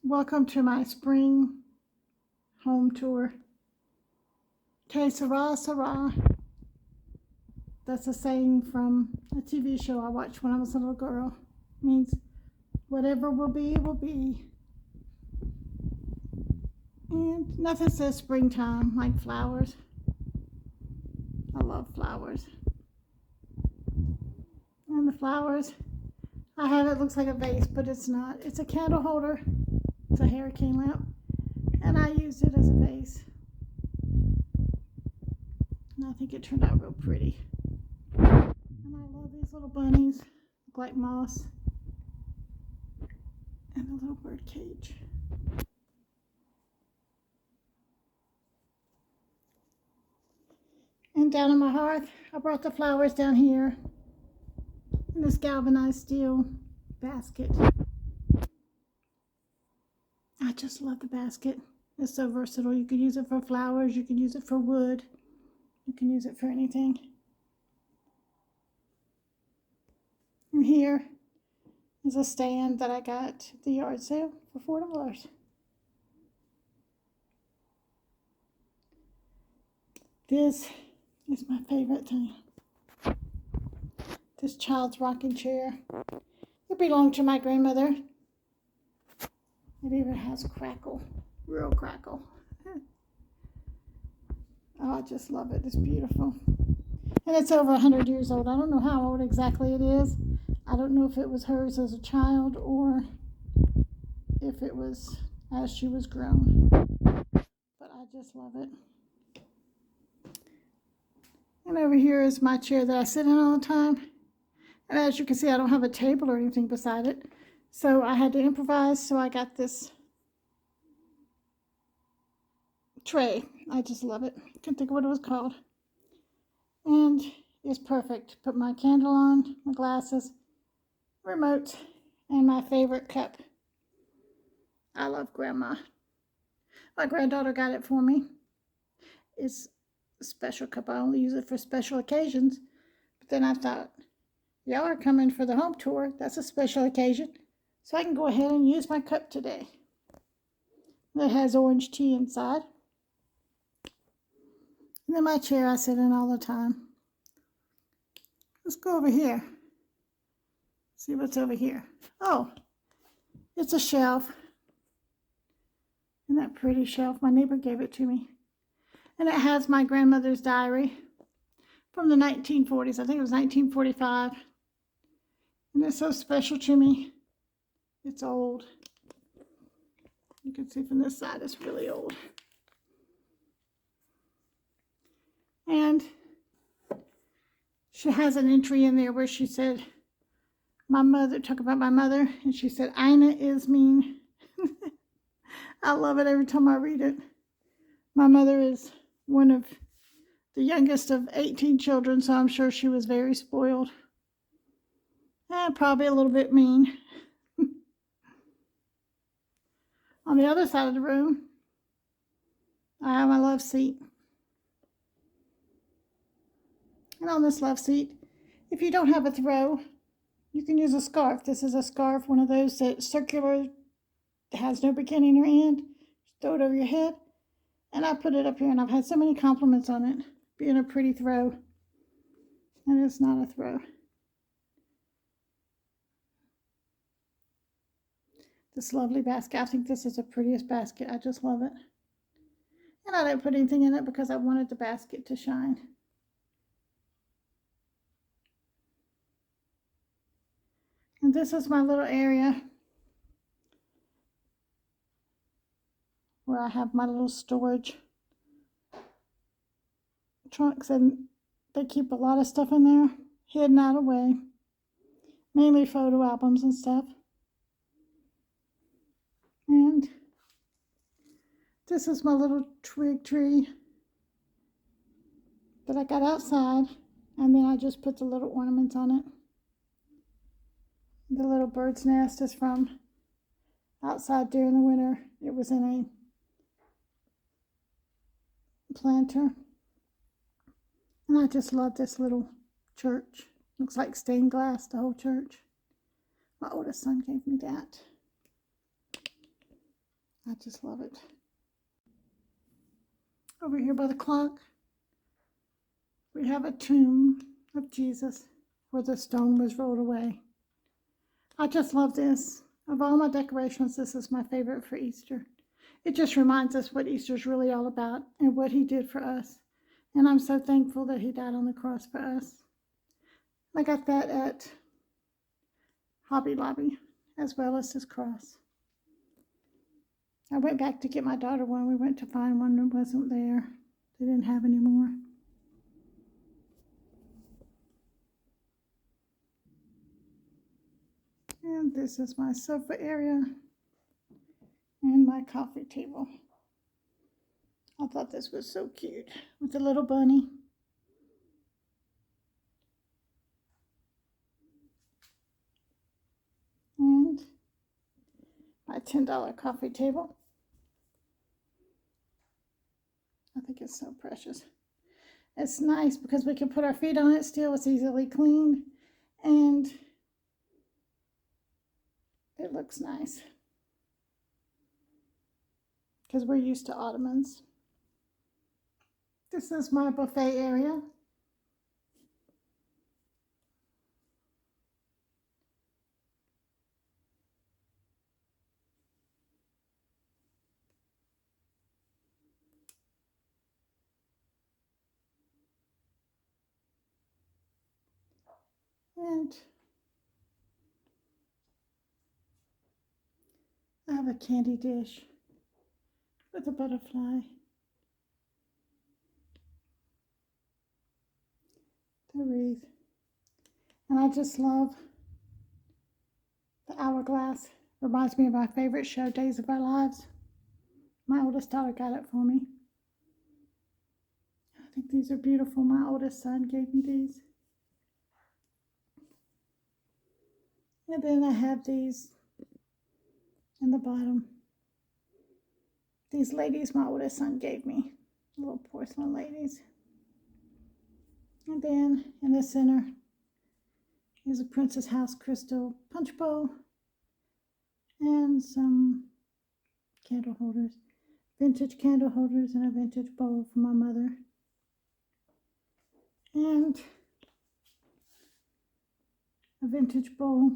Welcome to my spring home tour. Que sera, sera. That's a saying from a TV show I watched when I was a little girl. It means whatever will be, will be. And nothing says springtime like flowers. I love flowers. And the flowers, I have it looks like a vase, but it's not. It's a candle holder. It's a hurricane lamp. And I used it as a vase. And I think it turned out real pretty. And I love these little bunnies. Look like moss. And a little bird cage. And down on my hearth, I brought the flowers down here in this galvanized steel basket. I just love the basket. It's so versatile. You could use it for flowers. You could use it for wood. You can use it for anything. And here is a stand that I got at the yard sale for $4. This is my favorite thing. This child's rocking chair. It belonged to my grandmother. It even has crackle, real crackle. Oh, I just love it. It's beautiful. And it's over 100 years old. I don't know how old exactly it is. I don't know if it was hers as a child or if it was as she was grown. But I just love it. And over here is my chair that I sit in all the time. And as you can see, I don't have a table or anything beside it. So I had to improvise, so I got this tray. I just love it. Can't think of what it was called. And it's perfect. Put my candle on, my glasses, remote, and my favorite cup. I love Grandma. My granddaughter got it for me. It's a special cup. I only use it for special occasions. But then I thought, y'all are coming for the home tour. That's a special occasion. So I can go ahead and use my cup today. It has orange tea inside. And then my chair I sit in all the time. Let's go over here. See what's over here. Oh, it's a shelf. Isn't that pretty shelf? My neighbor gave it to me. And it has my grandmother's diary from the 1940s. I think it was 1945. And it's so special to me. It's old. You can see from this side it's really old. And she has an entry in there where she said, my mother, talk about my mother, and she said, Ina is mean. I love it every time I read it. My mother is one of the youngest of 18 children, so I'm sure she was very spoiled. And probably a little bit mean. On the other side of the room, I have my love seat. And on this love seat, if you don't have a throw, you can use a scarf. This is a scarf, one of those that's circular, has no beginning or end. Just throw it over your head. And I put it up here, and I've had so many compliments on it being a pretty throw. And it's not a throw. This lovely basket. I think this is the prettiest basket. I just love it. And I didn't put anything in it because I wanted the basket to shine. And this is my little area where I have my little storage trunks, and they keep a lot of stuff in there, hidden out of the way, mainly photo albums and stuff. And this is my little twig tree that I got outside, and then I just put the little ornaments on it. The little bird's nest is from outside during the winter. It was in a planter. And I just love this little church. Looks like stained glass, the whole church. My oldest son gave me that. I just love it. Over here by the clock, we have a tomb of Jesus where the stone was rolled away. I just love this. Of all my decorations, this is my favorite for Easter. It just reminds us what Easter's really all about and what he did for us. And I'm so thankful that he died on the cross for us. I got that at Hobby Lobby, as well as his cross. I went back to get my daughter one. We went to find one that wasn't there. They didn't have any more. And this is my sofa area and my coffee table. I thought this was so cute with the little bunny. And my $10 coffee table. I think it's so precious. It's nice because we can put our feet on it still. It's easily cleaned and it looks nice because we're used to ottomans. This is my buffet area. And I have a candy dish with a butterfly. The wreath. And I just love the hourglass. Reminds me of my favorite show, Days of Our Lives. My oldest daughter got it for me. I think these are beautiful. My oldest son gave me these. And then I have these in the bottom. These ladies my oldest son gave me. Little porcelain ladies. And then in the center is a Princess House crystal punch bowl and some candle holders. Vintage candle holders and a vintage bowl for my mother. And a vintage bowl.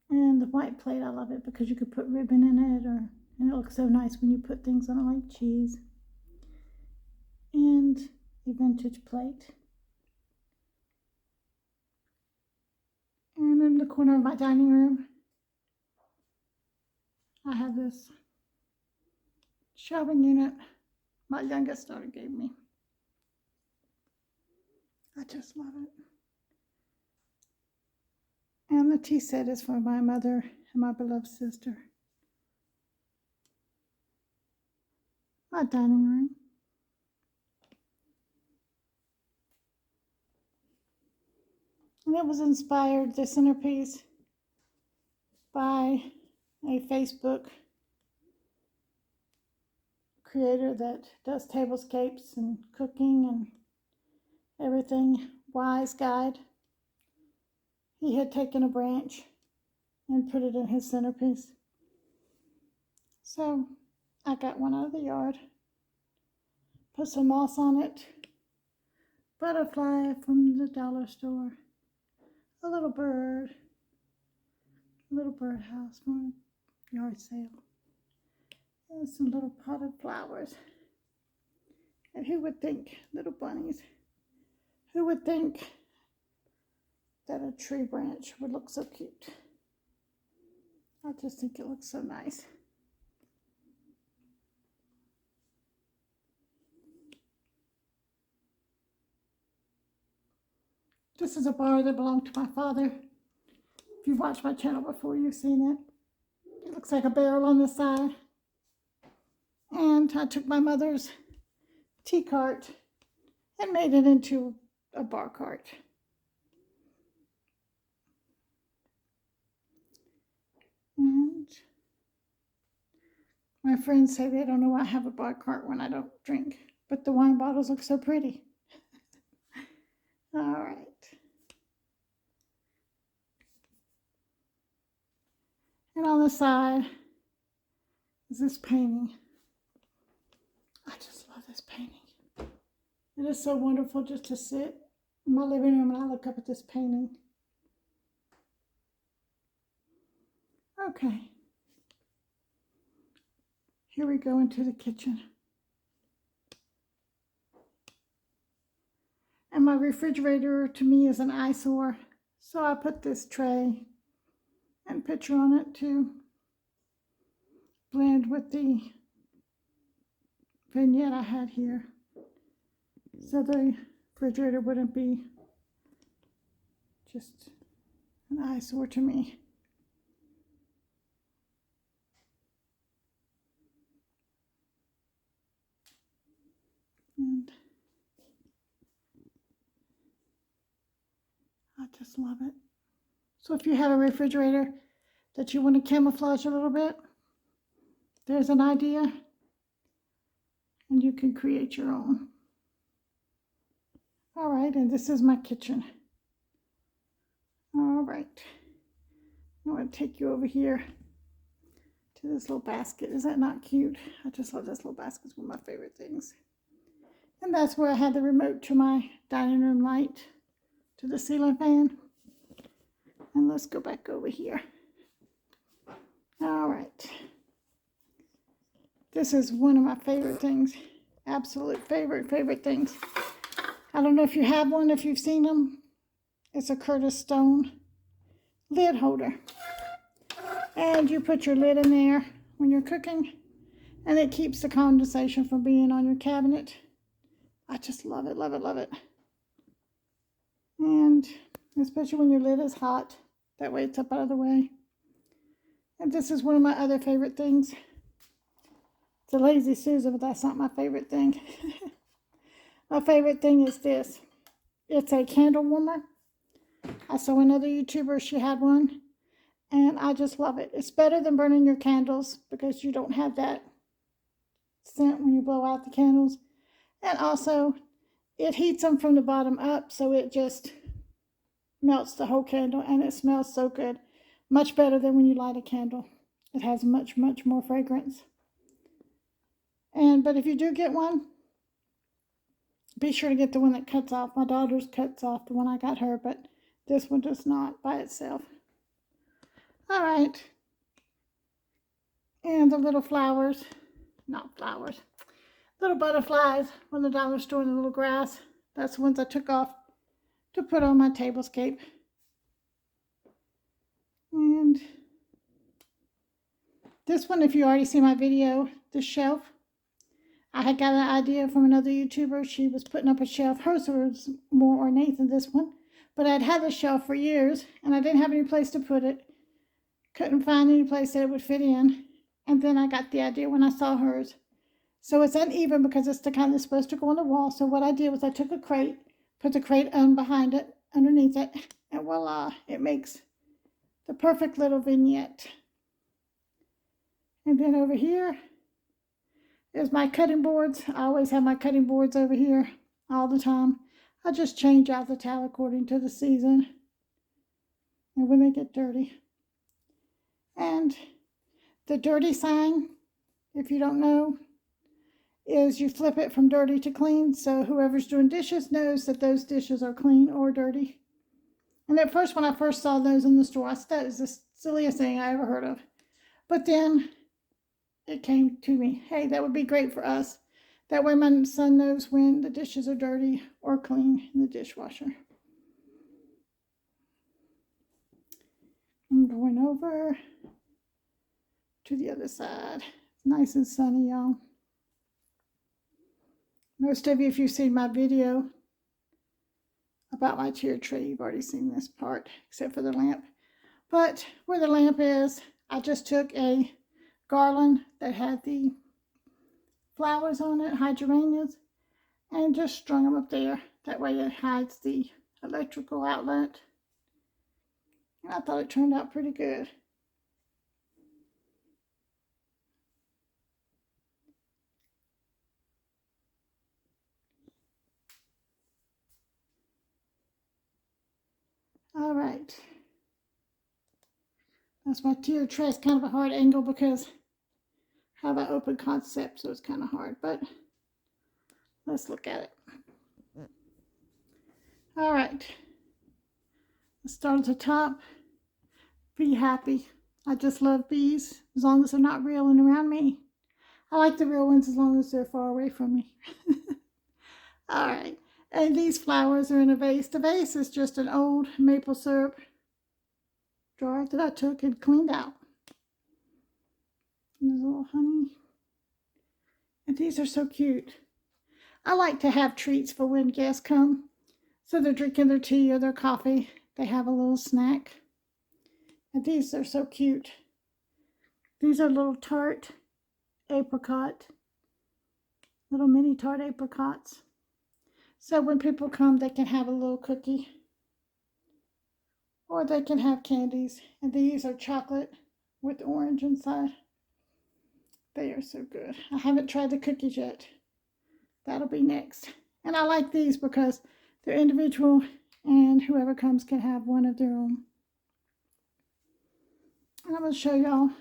And the white plate, I love it because you could put ribbon in it, and it looks so nice when you put things on it like cheese. And a vintage plate. And in the corner of my dining room, I have this shelving unit my youngest daughter gave me. I just love it. And the tea set is for my mother and my beloved sister. My dining room. And it was inspired, the centerpiece, by a Facebook creator that does tablescapes and cooking and everything. Wise Guide. He had taken a branch and put it in his centerpiece. So I got one out of the yard, put some moss on it, butterfly from the dollar store, a little birdhouse from a yard sale, and some little potted flowers. And who would think, little bunnies, who would think that a tree branch would look so cute? I just think it looks so nice. This is a bar that belonged to my father. If you've watched my channel before, you've seen it. It looks like a barrel on the side. And I took my mother's tea cart and made it into a bar cart. And my friends say they don't know why I have a bar cart when I don't drink, but the wine bottles look so pretty. All right. And on the side is this painting. I just love this painting. It is so wonderful just to sit in my living room and I look up at this painting. Okay. Here we go into the kitchen. And my refrigerator to me is an eyesore. So I put this tray and picture on it to blend with the vignette I had here. So the refrigerator wouldn't be just an eyesore to me. And I just love it. So if you have a refrigerator that you want to camouflage a little bit, there's an idea, and you can create your own. All right, and this is my kitchen. All right, I'm going to take you over here to this little basket. Is that not cute? I just love this little basket. It's one of my favorite things. And that's where I had the remote to my dining room light, to the ceiling fan. And let's go back over here. All right. This is one of my favorite things. Absolute favorite things. I don't know if you have one, if you've seen them. It's a Curtis Stone lid holder. And you put your lid in there when you're cooking. And it keeps the condensation from being on your cabinet. I just love it, love it, love it. And especially when your lid is hot. That way it's up out of the way. And this is one of my other favorite things. It's a Lazy Susan, but that's not my favorite thing. My favorite thing is this. It's a candle warmer. I saw another YouTuber, she had one. And I just love it. It's better than burning your candles because you don't have that scent when you blow out the candles. And also, it heats them from the bottom up, so it just melts the whole candle, and it smells so good. Much better than when you light a candle. It has much more fragrance. But if you do get one, be sure to get the one that cuts off. My daughter's cuts off the one I got her, but this one does not by itself. All right. And the little flowers, not flowers, little butterflies from the dollar store in the little grass. That's the ones I took off to put on my tablescape. And this one, if you already see my video, the shelf, I had got an idea from another YouTuber. She was putting up a shelf. Hers was more ornate than this one. But I'd had this shelf for years, and I didn't have any place to put it. Couldn't find any place that it would fit in. And then I got the idea when I saw hers. So it's uneven because it's the kind that's supposed to go on the wall. So what I did was I took a crate, put the crate on behind it, underneath it, and voila, it makes the perfect little vignette. And then over here is my cutting boards. I always have my cutting boards over here all the time. I just change out the towel according to the season and when they get dirty. And the dirty sign, if you don't know, is you flip it from dirty to clean. So whoever's doing dishes knows that those dishes are clean or dirty. And at first, when I first saw those in the store, I thought that is the silliest thing I ever heard of. But then it came to me, hey, that would be great for us. That way my son knows when the dishes are dirty or clean in the dishwasher. I'm going over to the other side. It's nice and sunny, y'all. Most of you, if you've seen my video about my tier tree, you've already seen this part, except for the lamp. But where the lamp is, I just took a garland that had the flowers on it, hydrangeas, and just strung them up there. That way it hides the electrical outlet. And I thought it turned out pretty good. All right. That's my tier tray. It's kind of a hard angle because have an open concept, so it's kind of hard, but let's look at it. All right, let's start at the top. Be happy. I just love bees as long as they're not reeling around me. I like the real ones as long as they're far away from me. All right, and these flowers are in a vase. The vase is just an old maple syrup jar that I took and cleaned out. And there's a little honey. And these are so cute. I like to have treats for when guests come. So they're drinking their tea or their coffee. They have a little snack. And these are so cute. These are little tart apricot. Little mini tart apricots. So when people come, they can have a little cookie. Or they can have candies. And these are chocolate with orange inside. They are so good. I haven't tried the cookies yet. That'll be next. And I like these because they're individual and whoever comes can have one of their own. And I'm going to show y'all.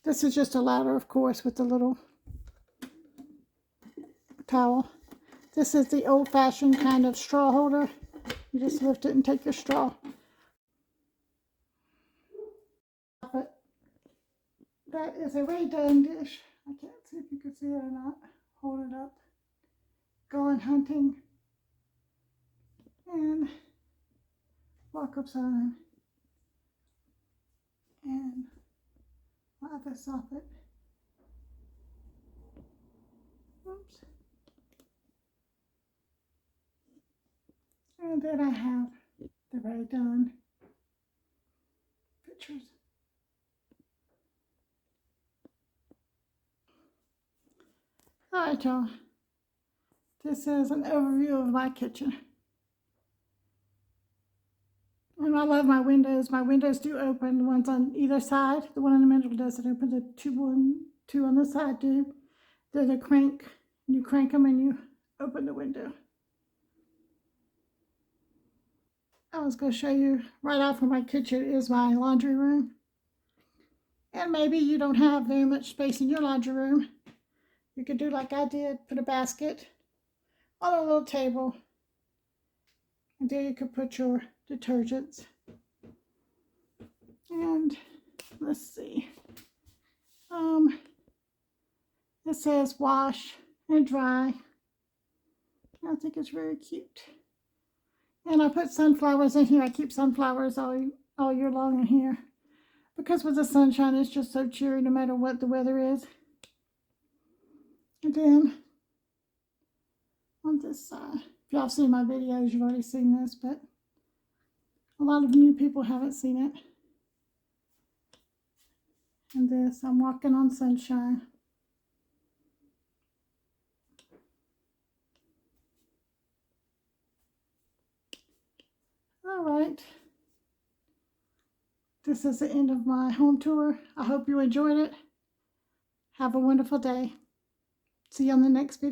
This is just a ladder, of course, with the little towel. This is the old-fashioned kind of straw holder. You just lift it and take your straw. But that is a way done dish. I can't see if you can see it or not. Hold it up. Going hunting. And walk-up sign. And light this off it. Oops. And then I have the very done pictures. All right, y'all. This is an overview of my kitchen. And I love my windows. My windows do open. The ones on either side. The one in the middle doesn't open. The two on the side do. They're the crank. You crank them and you open the window. I was going to show you right off of my kitchen is my laundry room. And maybe you don't have very much space in your laundry room. You could do like I did, put a basket on a little table. And there you could put your detergents. And let's see. It says wash and dry. I think it's very cute. And I put sunflowers in here. I keep sunflowers all year long in here. Because with the sunshine, it's just so cheery no matter what the weather is. And then on this side, if y'all have seen my videos, you've already seen this, but a lot of new people haven't seen it. And this, I'm walking on sunshine. All right. This is the end of my home tour. I hope you enjoyed it. Have a wonderful day. See you on the next video.